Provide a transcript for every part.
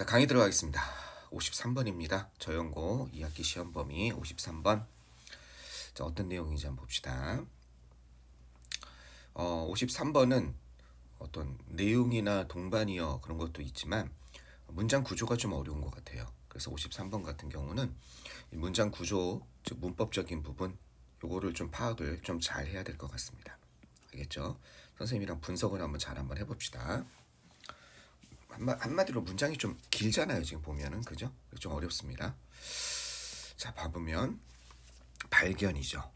자, 강의 들어가겠습니다. 53번입니다. 저연고 2학기 시험 범위 53번. 자, 어떤 내용인지 한번 봅시다. 53번은 어떤 내용이나 동반이어 그런 것도 있지만 문장 구조가 좀 어려운 것 같아요. 그래서 53번 같은 경우는 이 문장 구조, 즉 문법적인 부분 요거를 좀 파악을 좀 잘 해야 될 것 같습니다. 알겠죠? 선생님이랑 분석을 한번 해봅시다. 한마디로 문장이 좀 길잖아요. 지금 보면은 그죠? 좀 어렵습니다. 자, 봐보면 발견이죠.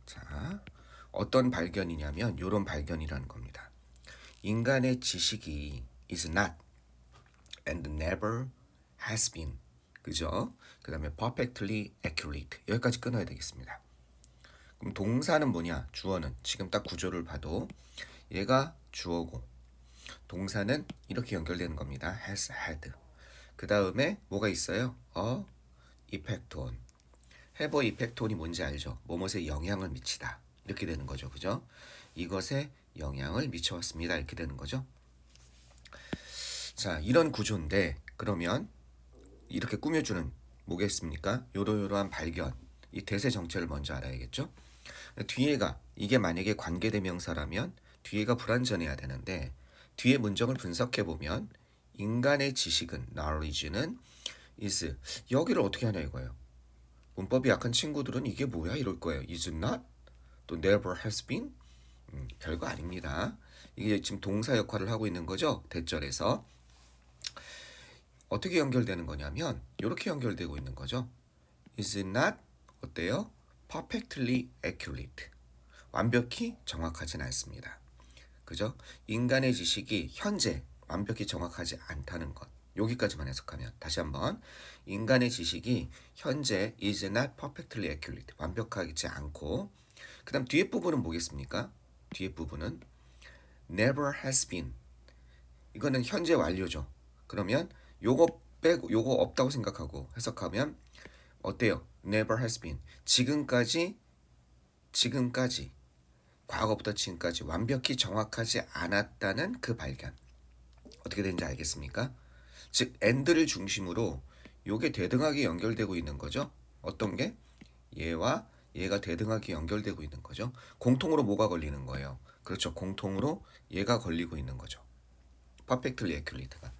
자, 어떤 발견이냐면 요런 발견이라는 겁니다. 인간의 지식이 is not and never has been, 그죠? 그 다음에 perfectly accurate, 여기까지 끊어야 되겠습니다. 그럼 동사는 뭐냐? 주어는 지금 딱 구조를 봐도 얘가 주어고 동사는 이렇게 연결되는 겁니다. has had. 그 다음에 뭐가 있어요? effect on. have a effect on이 뭔지 알죠? 뭐뭇에 영향을 미치다. 이렇게 되는 거죠. 그죠? 이것에 영향을 미쳐왔습니다. 이렇게 되는 거죠. 자, 이런 구조인데 그러면 이렇게 꾸며주는 뭐겠습니까? 요러요러한 발견. 이 대세 정체를 먼저 알아야겠죠? 뒤에가 이게 만약에 관계대명사라면 뒤에가 불완전해야 되는데 뒤에 문장을 분석해 보면 인간의 지식은 knowledge는 is 여기를 어떻게 하냐 이거예요. 문법이 약한 친구들은 이게 뭐야 이럴 거예요. is not 또 never has been 별거 아닙니다. 이게 지금 동사 역할을 하고 있는 거죠. 대절에서 어떻게 연결되는 거냐면 이렇게 연결되고 있는 거죠. is not 어때요? perfectly accurate 완벽히 정확하진 않습니다. 그죠? 인간의 지식이 현재 완벽히 정확하지 않다는 것. 여기까지만 해석하면 다시 한번 인간의 지식이 현재 is not perfectly accurate 완벽하지 않고 그 다음 뒤에 부분은 뭐겠습니까? 뒤에 부분은 never has been 이거는 현재 완료죠. 그러면 요거 빼고 요거 없다고 생각하고 해석하면 어때요? never has been 지금까지 과거부터 지금까지 완벽히 정확하지 않았다는 그 발견. 어떻게 되는지 알겠습니까? 즉 and를 중심으로 요게 대등하게 연결되고 있는 거죠. 어떤 게? 얘와 얘가 대등하게 연결되고 있는 거죠. 공통으로 뭐가 걸리는 거예요? 그렇죠. 공통으로 얘가 걸리고 있는 거죠. perfectly accurate가.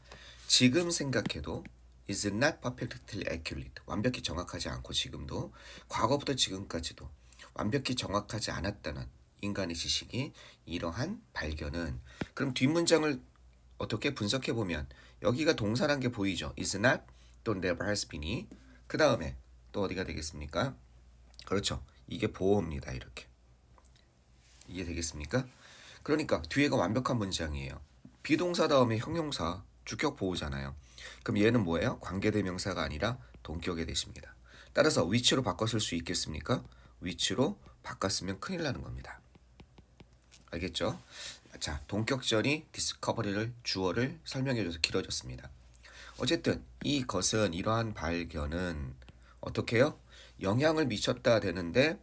지금 생각해도 is not perfectly accurate. 완벽히 정확하지 않고 지금도 과거부터 지금까지도 완벽히 정확하지 않았다는 인간의 지식이 이러한 발견은 그럼 뒷문장을 어떻게 분석해 보면 여기가 동사란 게 보이죠. is not 또 never has been이 그 다음에 또 어디가 되겠습니까? 그렇죠. 이게 보호입니다. 이렇게 이게 되겠습니까? 그러니까 뒤에가 완벽한 문장이에요. 비동사 다음에 형용사 주격 보호잖아요. 그럼 얘는 뭐예요? 관계대명사가 아니라 동격의 대시입니다. 따라서 which로 바꿔 쓸 수 있겠습니까? which로 바꿨으면 큰일 나는 겁니다. 알겠죠? 자, 동격절이 디스커버리를 주어를 설명해줘서 길어졌습니다. 어쨌든 이것은 이러한 발견은 어떻게 해요? 영향을 미쳤다 되는데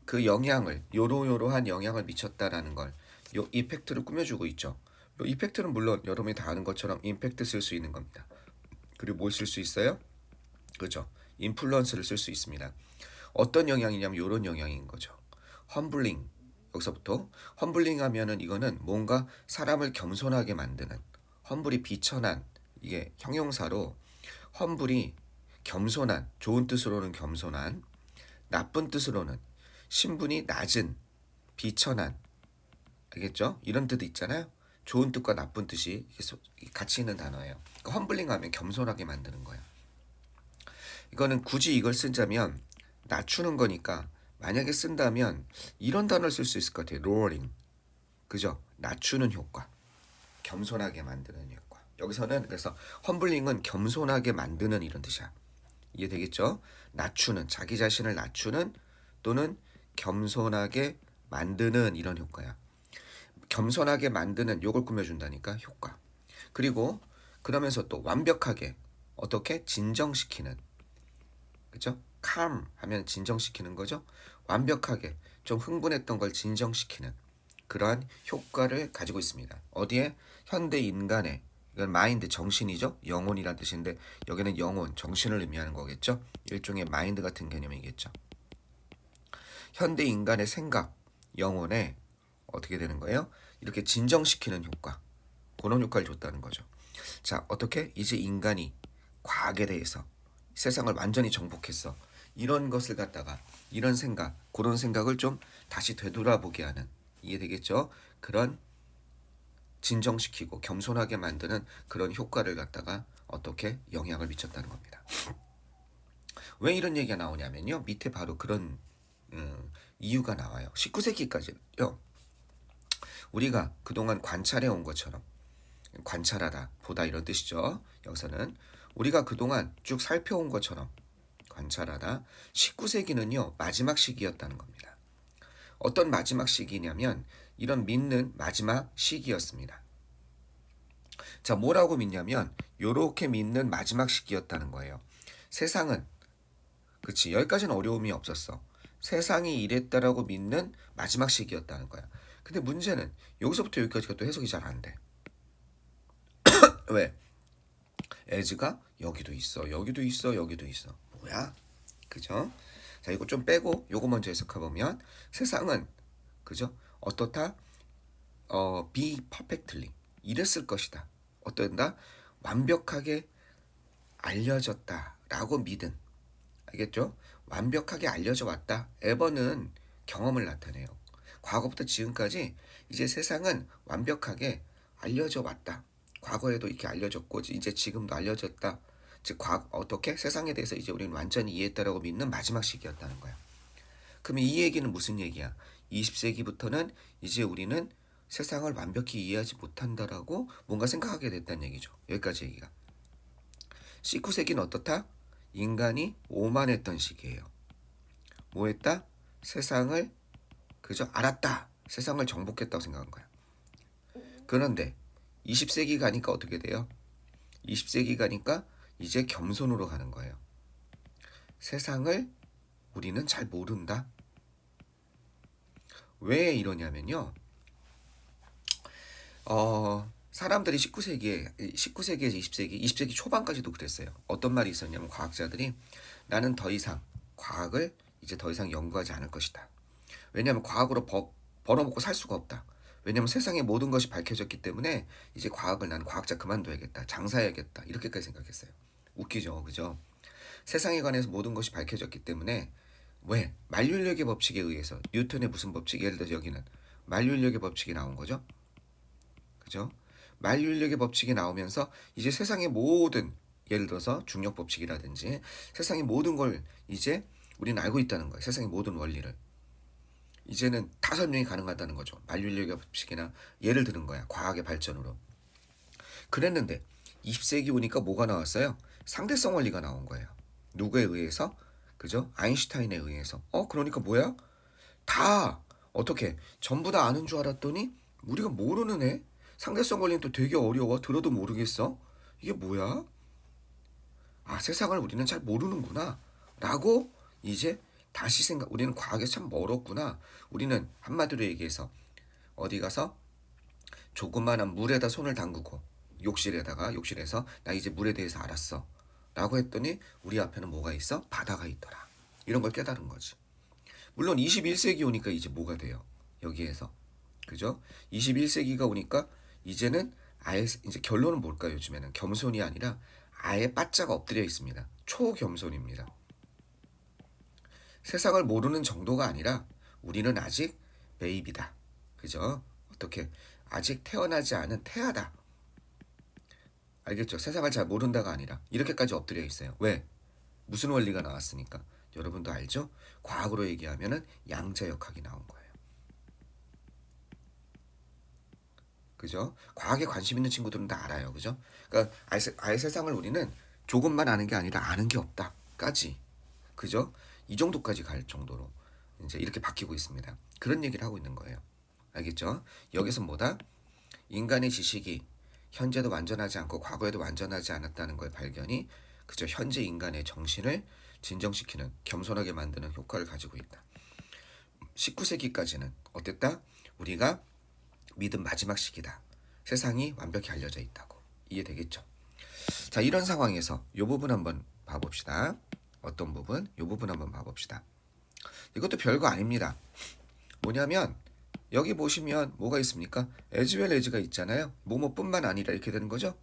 그 영향을 요러요러한 영향을 미쳤다라는 걸 요 이펙트를 꾸며주고 있죠. 요 이펙트는 물론 여러분이 다 아는 것처럼 임팩트 쓸 수 있는 겁니다. 그리고 뭘 쓸 수 있어요? 그렇죠. 인플루언스를 쓸 수 있습니다. 어떤 영향이냐면 요런 영향인 거죠. 험블링 여기서부터 험블링 하면은 이거는 뭔가 사람을 겸손하게 만드는 험블이 비천한 이게 형용사로 험블이 겸손한 좋은 뜻으로는 겸손한 나쁜 뜻으로는 신분이 낮은 비천한 알겠죠? 이런 뜻 있잖아요. 좋은 뜻과 나쁜 뜻이 같이 있는 단어예요. 그러니까 험블링 하면 겸손하게 만드는 거예요. 이거는 굳이 이걸 쓰자면 낮추는 거니까 만약에 쓴다면 이런 단어를 쓸 수 있을 것 같아요. lowering. 그죠? 낮추는 효과. 겸손하게 만드는 효과. 여기서는 그래서 험블링은 겸손하게 만드는 이런 뜻이야. 이해되겠죠? 낮추는 자기 자신을 낮추는 또는 겸손하게 만드는 이런 효과야. 겸손하게 만드는 요걸 꾸며준다니까 효과. 그리고 그러면서 또 완벽하게 어떻게 진정시키는 그죠? calm 하면 진정시키는 거죠. 완벽하게 좀 흥분했던 걸 진정시키는 그러한 효과를 가지고 있습니다. 어디에? 현대 인간의 이건 마인드, 정신이죠. 영혼이란 뜻인데 여기는 영혼, 정신을 의미하는 거겠죠. 일종의 마인드 같은 개념이겠죠. 현대 인간의 생각, 영혼에 어떻게 되는 거예요? 이렇게 진정시키는 효과, 그런 효과를 줬다는 거죠. 자, 어떻게? 이제 인간이 과학에 대해서 세상을 완전히 정복했어. 이런 것을 갖다가 이런 생각, 그런 생각을 좀 다시 되돌아보게 하는, 이해되겠죠? 그런 진정시키고 겸손하게 만드는 그런 효과를 갖다가 어떻게 영향을 미쳤다는 겁니다. 왜 이런 얘기가 나오냐면요. 밑에 바로 그런 이유가 나와요. 19세기까지요. 우리가 그동안 관찰해 온 것처럼, 관찰하다, 보다 이런 뜻이죠. 여기서는 우리가 그동안 쭉 살펴온 것처럼 관찰하다, 19세기는요. 마지막 시기였다는 겁니다. 어떤 마지막 시기냐면 이런 믿는 마지막 시기였습니다. 자, 뭐라고 믿냐면 요렇게 믿는 마지막 시기였다는 거예요. 세상은, 그치, 여기까지는 어려움이 없었어. 세상이 이랬다라고 믿는 마지막 시기였다는 거야. 근데 문제는 여기서부터 여기까지가 또 해석이 잘 안 돼. 왜? as가 여기도 있어, 여기도 있어, 여기도 있어. 뭐야? 그죠? 자, 이거 좀 빼고 요거 먼저 해석해보면 세상은, 그죠? 어떻다? be perfectly 이랬을 것이다. 어떤다? 완벽하게 알려졌다라고 믿은, 알겠죠? 완벽하게 알려져 왔다. 에버는 경험을 나타내요. 과거부터 지금까지 이제 세상은 완벽하게 알려져 왔다. 과거에도 이렇게 알려졌고 이제 지금도 알려졌다. 즉 어떻게 세상에 대해서 이제 우리는 완전히 이해했다라고 믿는 마지막 시기였다는 거야. 그러면 이 얘기는 무슨 얘기야? 20세기부터는 이제 우리는 세상을 완벽히 이해하지 못한다라고 뭔가 생각하게 됐다는 얘기죠. 여기까지 얘기가. 19세기는 어떻다? 인간이 오만했던 시기예요. 뭐 했다? 세상을 그저 알았다. 세상을 정복했다고 생각한 거야. 그런데 20세기 가니까 어떻게 돼요? 20세기 가니까 이제 겸손으로 가는 거예요. 세상을 우리는 잘 모른다. 왜 이러냐면요. 사람들이 19세기에서 20세기 초반까지도 그랬어요. 어떤 말이 있었냐면 과학자들이 나는 더 이상 과학을 이제 더 이상 연구하지 않을 것이다. 왜냐하면 과학으로 벌어먹고 살 수가 없다. 왜냐하면 세상의 모든 것이 밝혀졌기 때문에 이제 과학을 난 과학자 그만둬야겠다. 장사해야겠다. 이렇게까지 생각했어요. 웃기죠. 그죠? 세상에 관해서 모든 것이 밝혀졌기 때문에 왜? 만륜력의 법칙에 의해서 뉴턴의 무슨 법칙? 예를 들어서 여기는 만륜력의 법칙이 나온 거죠. 그죠? 만륜력의 법칙이 나오면서 이제 세상의 모든, 예를 들어서 중력 법칙이라든지 세상의 모든 걸 이제 우리는 알고 있다는 거예요. 세상의 모든 원리를. 이제는 다 설명이 가능하다는 거죠. 만륜력의 법칙이나 예를 드는 거야. 과학의 발전으로. 그랬는데 20세기 오니까 뭐가 나왔어요? 상대성 원리가 나온 거예요. 누구에 의해서? 그죠? 아인슈타인에 의해서. 그러니까 뭐야? 다 어떻게 전부 다 아는 줄 알았더니 우리가 모르는 애? 상대성 원리는 또 되게 어려워. 들어도 모르겠어. 이게 뭐야? 아, 세상을 우리는 잘 모르는구나 라고 이제 다시 우리는 과학에서 참 멀었구나. 우리는 한마디로 얘기해서 어디 가서 조그마한 물에다 손을 담그고 욕실에서 나 이제 물에 대해서 알았어 라고 했더니 우리 앞에는 뭐가 있어? 바다가 있더라. 이런 걸 깨달은 거지. 물론 21세기 오니까 이제 뭐가 돼요? 여기에서. 그죠? 21세기가 오니까 이제는 아예 이제 결론은 뭘까요? 요즘에는 겸손이 아니라 아예 바짝 엎드려 있습니다. 초겸손입니다. 세상을 모르는 정도가 아니라 우리는 아직 베이비다. 그죠? 어떻게 아직 태어나지 않은 태아다. 알겠죠? 세상을 잘 모른다가 아니라 이렇게까지 엎드려 있어요. 왜? 무슨 원리가 나왔으니까. 여러분도 알죠? 과학으로 얘기하면은 양자역학이 나온 거예요. 그죠? 과학에 관심 있는 친구들은 다 알아요. 그죠? 그러니까 아예 세상을 우리는 조금만 아는 게 아니라 아는 게 없다까지. 그죠? 이 정도까지 갈 정도로 이제 이렇게 바뀌고 있습니다. 그런 얘기를 하고 있는 거예요. 알겠죠? 여기서 뭐다? 인간의 지식이 현재도 완전하지 않고 과거에도 완전하지 않았다는 거의 발견이 그저 현재 인간의 정신을 진정시키는, 겸손하게 만드는 효과를 가지고 있다. 19세기까지는 어땠다? 우리가 믿은 마지막 시기다. 세상이 완벽히 알려져 있다고. 이해되겠죠? 자, 이런 상황에서 이 부분 한번 봐봅시다. 어떤 부분? 이 부분 한번 봐봅시다. 이것도 별거 아닙니다. 뭐냐면 여기 보시면 뭐가 있습니까? as well as가 있잖아요. 뭐뭐뿐만 아니라 이렇게 되는 거죠.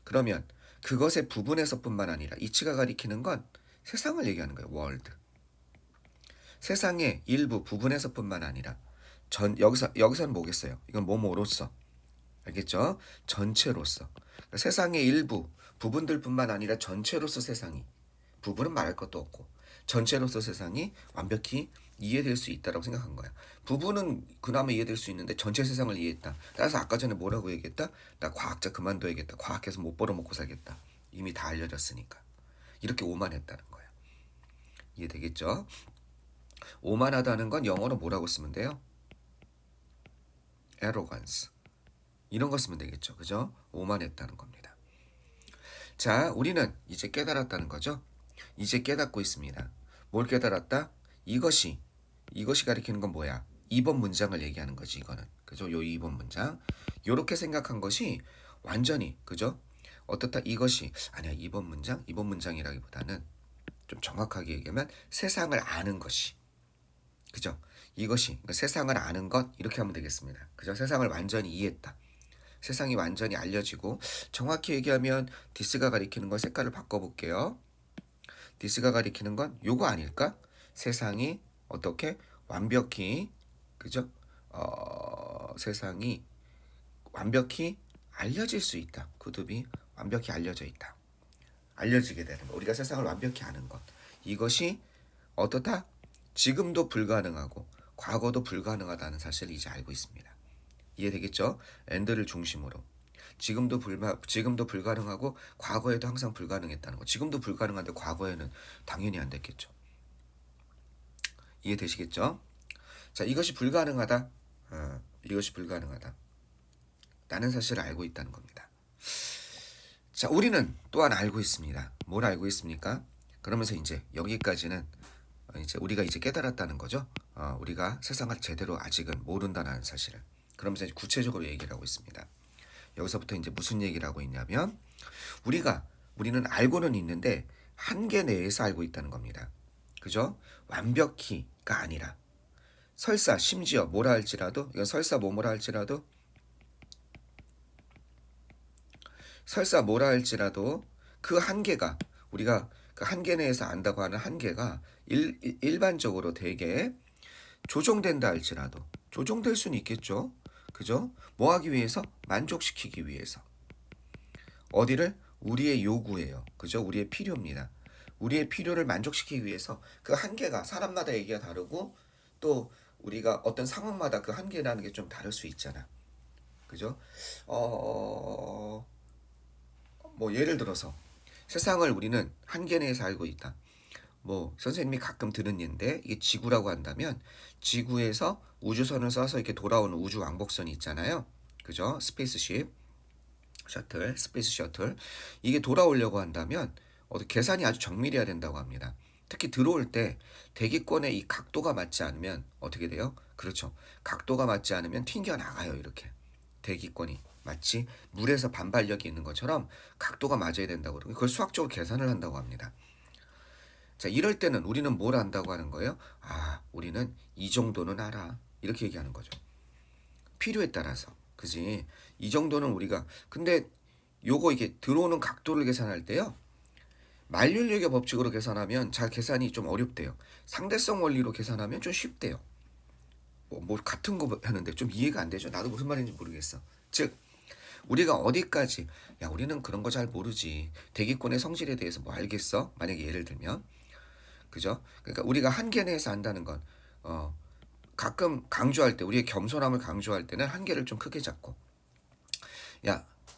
그러면 그것의 부분에서뿐만 아니라 이치가 가리키는 건 세상을 얘기하는 거예요. world. 세상의 일부 부분에서뿐만 아니라 여기서는 뭐겠어요? 이건 뭐뭐로서. 알겠죠? 전체로서. 그러니까 세상의 일부 부분들뿐만 아니라 전체로서 세상이, 부분은 말할 것도 없고 전체로서 세상이 완벽히 이해될 수 있다고 생각한 거야. 부분은 그나마 이해될 수 있는데 전체 세상을 이해했다. 따라서 아까 전에 뭐라고 얘기했다? 나 과학자 그만둬야겠다. 과학해서 못 벌어먹고 살겠다. 이미 다 알려졌으니까. 이렇게 오만했다는 거야. 이해되겠죠? 오만하다는 건 영어로 뭐라고 쓰면 돼요? arrogance. 이런 거 쓰면 되겠죠. 그죠? 오만했다는 겁니다. 자, 우리는 이제 깨달았다는 거죠. 이제 깨닫고 있습니다. 뭘 깨달았다? 이것이 가리키는 건 뭐야? 2번 문장을 얘기하는 거지, 이거는. 그죠? 요 2번 문장. 요렇게 생각한 것이 완전히, 그죠? 어떻다? 이것이, 아니야, 2번 문장이라기보다는 좀 정확하게 얘기하면 세상을 아는 것이. 그죠? 이것이, 그러니까 세상을 아는 것, 이렇게 하면 되겠습니다. 그죠? 세상을 완전히 이해했다. 세상이 완전히 알려지고, 정확히 얘기하면 디스가 가리키는 건 색깔을 바꿔볼게요. 디스가 가리키는 건 요거 아닐까? 세상이 어떻게 완벽히, 그죠? 세상이 완벽히 알려질 수 있다. 그룹이 완벽히 알려져 있다. 알려지게 되는 것. 우리가 세상을 완벽히 아는 것. 이것이 어떻다? 지금도 불가능하고 과거도 불가능하다는 사실을 이제 알고 있습니다. 이해되겠죠? 엔드를 중심으로. 지금도 불가능하고 과거에도 항상 불가능했다는 거. 지금도 불가능한데 과거에는 당연히 안 됐겠죠. 이해되시겠죠? 자, 이것이 불가능하다. 이것이 불가능하다. 라는 사실을 알고 있다는 겁니다. 자, 우리는 또한 알고 있습니다. 뭘 알고 있습니까? 그러면서 이제 여기까지는 이제 우리가 이제 깨달았다는 거죠. 우리가 세상을 제대로 아직은 모른다는 사실을. 그러면서 이제 구체적으로 얘기를 하고 있습니다. 여기서부터 이제 무슨 얘기를 하고 있냐면 우리는 알고는 있는데 한계 내에서 알고 있다는 겁니다. 그죠? 완벽히가 아니라 설사 심지어 뭐라 할지라도 이건 설사 뭐라 할지라도 그 한계가 우리가 그 한계 내에서 안다고 하는 한계가 일반적으로 되게 조정된다 할지라도 조정될 수는 있겠죠. 그죠? 뭐 하기 위해서? 만족시키기 위해서. 어디를? 우리의 요구예요. 그죠? 우리의 필요입니다. 우리의 필요를 만족시키기 위해서 그 한계가 사람마다 얘기가 다르고 또 우리가 어떤 상황마다 그 한계라는 게 좀 다를 수 있잖아. 그죠? 뭐 예를 들어서 세상을 우리는 한계 내에서 알고 있다. 뭐 선생님이 가끔 들은 예인데 이게 지구라고 한다면 지구에서 우주선을 쏴서 이렇게 돌아오는 우주 왕복선이 있잖아요. 그죠? 스페이스 셔틀. 이게 돌아오려고 한다면 계산이 아주 정밀해야 된다고 합니다. 특히 들어올 때 대기권의 이 각도가 맞지 않으면 어떻게 돼요? 그렇죠. 각도가 맞지 않으면 튕겨나가요. 이렇게. 대기권이 마치 물에서 반발력이 있는 것처럼 각도가 맞아야 된다고 그러고 그걸 수학적으로 계산을 한다고 합니다. 자, 이럴 때는 우리는 뭘 안다고 하는 거예요? 우리는 이 정도는 알아. 이렇게 얘기하는 거죠. 필요에 따라서. 그지? 이 정도는 우리가. 근데 요거 이게 들어오는 각도를 계산할 때요. 만륜력의 법칙으로 계산하면 잘 계산이 좀 어렵대요. 상대성 원리로 계산하면 좀 쉽대요. 뭐 같은 거 하는데 좀 이해가 안 되죠. 나도 무슨 말인지 모르겠어. 즉 우리가 어디까지 우리는 그런 거 잘 모르지. 대기권의 성질에 대해서 뭐 알겠어? 만약에 예를 들면 그죠? 그러니까 우리가 한계 내에서 안다는 건 가끔 강조할 때 우리의 겸손함을 강조할 때는 한계를 좀 크게 잡고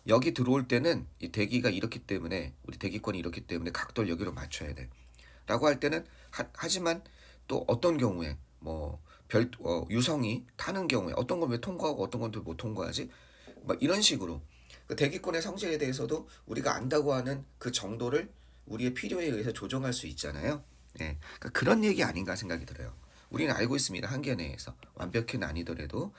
여기 들어올 때는 이 대기가 이렇기 때문에 우리 대기권이 이렇기 때문에 각도를 여기로 맞춰야 돼 라고 할 때는 하지만 또 어떤 경우에 뭐 유성이 타는 경우에 어떤 건 왜 통과하고 어떤 건 또 못 통과하지? 막 이런 식으로 그 대기권의 성질에 대해서도 우리가 안다고 하는 그 정도를 우리의 필요에 의해서 조정할 수 있잖아요. 네, 그런 얘기 아닌가 생각이 들어요. 우리는 알고 있습니다. 한계 내에서 완벽히는 아니더라도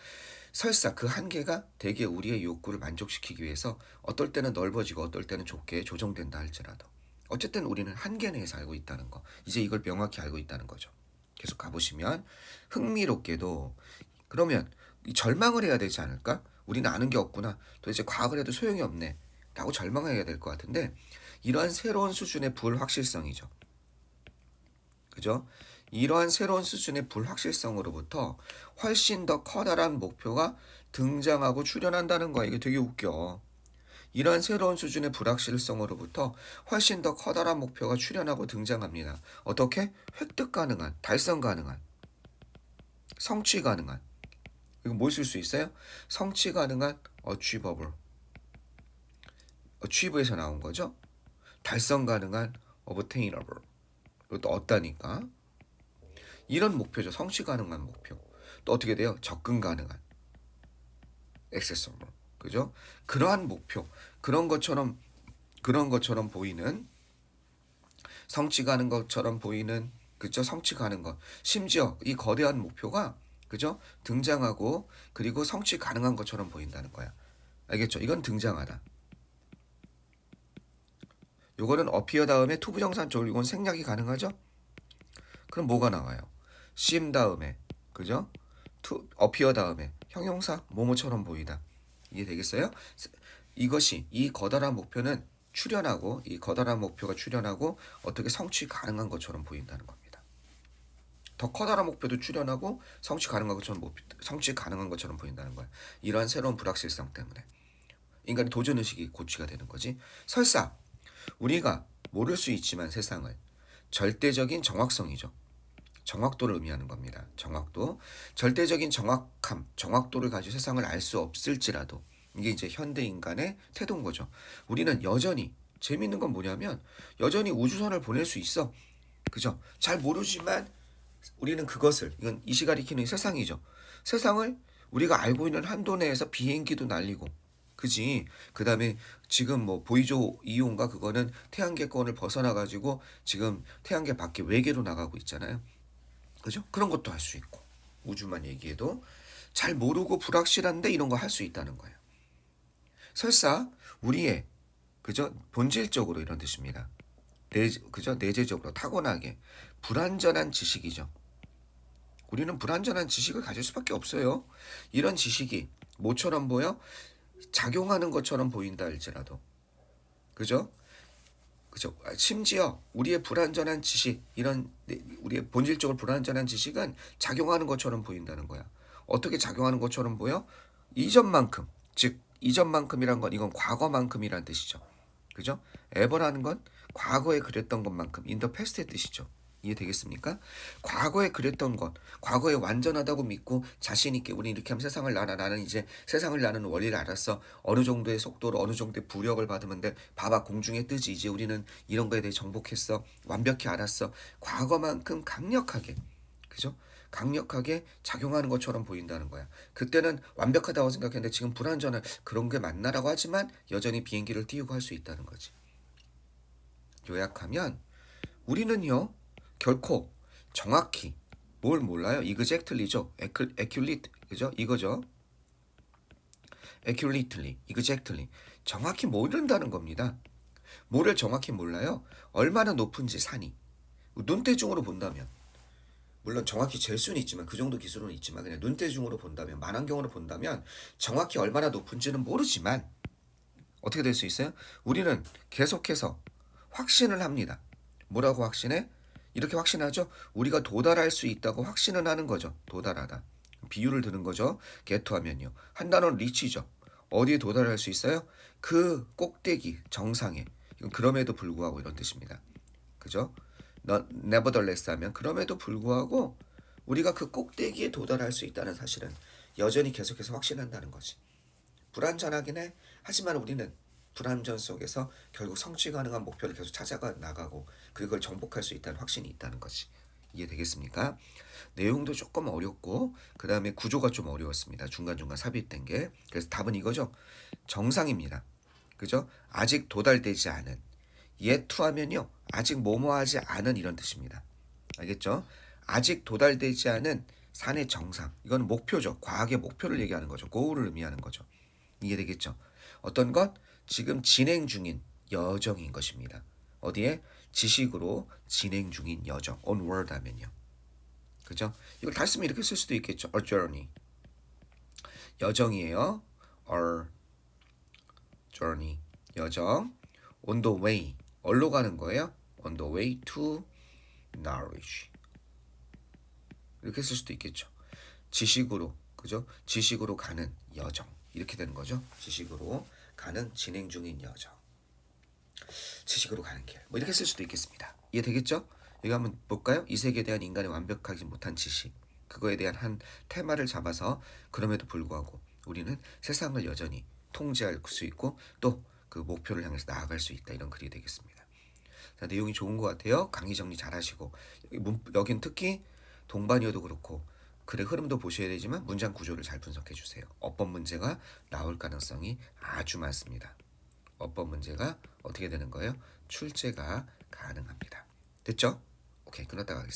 설사 그 한계가 대개 우리의 욕구를 만족시키기 위해서 어떨 때는 넓어지고 어떨 때는 좁게 조정된다 할지라도 어쨌든 우리는 한계 내에서 알고 있다는 거. 이제 이걸 명확히 알고 있다는 거죠. 계속 가보시면 흥미롭게도 그러면 절망을 해야 되지 않을까? 우리는 아는 게 없구나. 도대체 과학을 해도 소용이 없네. 라고 절망해야 될 것 같은데 이러한 새로운 수준의 불확실성이죠. 그죠? 이러한 새로운 수준의 불확실성으로부터 훨씬 더 커다란 목표가 등장하고 출현한다는 거야. 이게 되게 웃겨. 이러한 새로운 수준의 불확실성으로부터 훨씬 더 커다란 목표가 출현하고 등장합니다. 어떻게? 획득 가능한, 달성 가능한, 성취 가능한. 이거 뭘 쓸 수 있어요? 성취 가능한 achievable. achieve에서 나온 거죠. 달성 가능한 obtainable. 이것도 얻다니까. 이런 목표죠. 성취 가능한 목표. 또 어떻게 돼요? 접근 가능한 accessible. 그죠? 그러한 목표. 그런 것처럼 보이는 성취 가는 것처럼 보이는 그죠? 성취 가는 것. 심지어 이 거대한 목표가 그죠? 등장하고 그리고 성취 가능한 것처럼 보인다는 거야. 알겠죠? 이건 등장하다. 요거는 appear 다음에 투부정사 절 이건 생략이 가능하죠? 그럼 뭐가 나와요? 심 다음에 그죠? appear 다음에 형용사 뭐뭐처럼 보이다. 이해 되겠어요? 이것이 이 거다란 목표는 출현하고 이 거다란 목표가 출현하고 어떻게 성취 가능한 것처럼 보인다는 겁니다. 더 커다란 목표도 출현하고 성취 가능한 것처럼 보인다는 거야. 이러한 새로운 불확실성 때문에 인간의 도전 의식이 고취가 되는 거지. 설사 우리가 모를 수 있지만 세상을 절대적인 정확성이죠. 정확도를 의미하는 겁니다. 정확도. 절대적인 정확도를 가지고 세상을 알 수 없을지라도 이게 이제 현대 인간의 태도인 거죠. 우리는 여전히 재밌는 건 뭐냐면 여전히 우주선을 보낼 수 있어. 그죠? 잘 모르지만 우리는 그것을 이건 이시 가리키는 세상이죠. 세상을 우리가 알고 있는 한도 내에서 비행기도 날리고 그지. 그다음에 지금 뭐 보이조 이온가 그거는 태양계권을 벗어나 가지고 지금 태양계 밖에 외계로 나가고 있잖아요. 그죠? 그런 것도 할 수 있고 우주만 얘기해도 잘 모르고 불확실한데 이런 거 할 수 있다는 거예요. 설사 우리의 그죠? 본질적으로 이런 뜻입니다. 그죠? 내재적으로 타고나게 불완전한 지식이죠. 우리는 불완전한 지식을 가질 수밖에 없어요. 이런 지식이 뭐처럼 보여? 작용하는 것처럼 보인다 할지라도 그죠? 그죠? 심지어 우리의 불완전한 지식 이런 우리의 본질적으로 불완전한 지식은 작용하는 것처럼 보인다는 거야. 어떻게 작용하는 것처럼 보여? 이전만큼 즉 이전만큼이란 건 이건 과거만큼이란 뜻이죠. 그죠? ever라는 건 과거에 그랬던 것만큼 in the past의 뜻이죠. 이해되겠습니까? 과거에 그랬던 것, 과거에 완전하다고 믿고 자신 있게 우리 이렇게 하면 세상을 나나 나는 이제 세상을 나는 원리를 알았어. 어느 정도의 속도로 어느 정도의 부력을 받으면 돼. 봐봐 공중에 뜨지. 이제 우리는 이런 거에 대해 정복했어. 완벽히 알았어. 과거만큼 강력하게 그죠? 강력하게 작용하는 것처럼 보인다는 거야. 그때는 완벽하다고 생각했는데 지금 불완전한 그런 게 맞나라고 하지만 여전히 비행기를 띄우고 할 수 있다는 거지. 요약하면 우리는요. 결코 정확히 뭘 몰라요. exactly죠. accurate 그죠? 이거죠. accurately, exactly. 정확히 모른다는 겁니다. 뭐를 정확히 몰라요? 얼마나 높은지 산이. 눈대중으로 본다면 물론 정확히 잴 수는 있지만 그 정도 기술은 있지만 그냥 눈대중으로 본다면 만환경으로 본다면 정확히 얼마나 높은지는 모르지만 어떻게 될 수 있어요? 우리는 계속해서 확신을 합니다. 뭐라고 확신해? 이렇게 확신하죠. 우리가 도달할 수 있다고 확신을 하는 거죠. 도달하다. 비유를 드는 거죠. 게토하면요. 한 단어는 리치죠. 어디에 도달할 수 있어요? 그 꼭대기 정상에. 이건 그럼에도 불구하고 이런 뜻입니다. 그죠? nevertheless 하면 그럼에도 불구하고 우리가 그 꼭대기에 도달할 수 있다는 사실은 여전히 계속해서 확신한다는 거지. 불완전하긴 해. 하지만 우리는 불완전 속에서 결국 성취 가능한 목표를 계속 찾아가 나가고 그걸 정복할 수 있다는 확신이 있다는 거지. 이해되겠습니까? 내용도 조금 어렵고 그 다음에 구조가 좀 어려웠습니다. 중간중간 삽입된 게. 그래서 답은 이거죠. 정상입니다. 그죠? 아직 도달되지 않은. yet to 하면요. 아직 뭐뭐하지 않은 이런 뜻입니다. 알겠죠? 아직 도달되지 않은 산의 정상. 이건 목표죠. 과학의 목표를 얘기하는 거죠. goal을 의미하는 거죠. 이해되겠죠? 어떤 것? 지금 진행 중인 여정인 것입니다. 어디에? 지식으로 진행 중인 여정. onward 하면요. 그죠? 이걸 다시 쓰면 이렇게 쓸 수도 있겠죠. a journey. 여정이에요. our journey. 여정. on the way. 어디로 가는 거예요? on the way to knowledge. 이렇게 쓸 수도 있겠죠. 지식으로, 그죠? 지식으로 가는 여정. 이렇게 되는 거죠. 지식으로 가는 진행 중인 여정. 지식으로 가는 길. 뭐 이렇게 쓸 수도 있겠습니다. 이해되겠죠? 여기 한번 볼까요? 이 세계에 대한 인간의 완벽하지 못한 지식. 그거에 대한 한 테마를 잡아서 그럼에도 불구하고 우리는 세상을 여전히 통제할 수 있고 또 그 목표를 향해서 나아갈 수 있다. 이런 글이 되겠습니다. 자, 내용이 좋은 것 같아요. 강의 정리 잘 하시고 여긴 특히 동반이어도 그렇고 글의 흐름도 보셔야 되지만 문장 구조를 잘 분석해 주세요. 어법 문제가 나올 가능성이 아주 많습니다. 어법 문제가 어떻게 되는 거예요? 출제가 가능합니다. 됐죠? 오케이, 끊었다가 가겠습니다.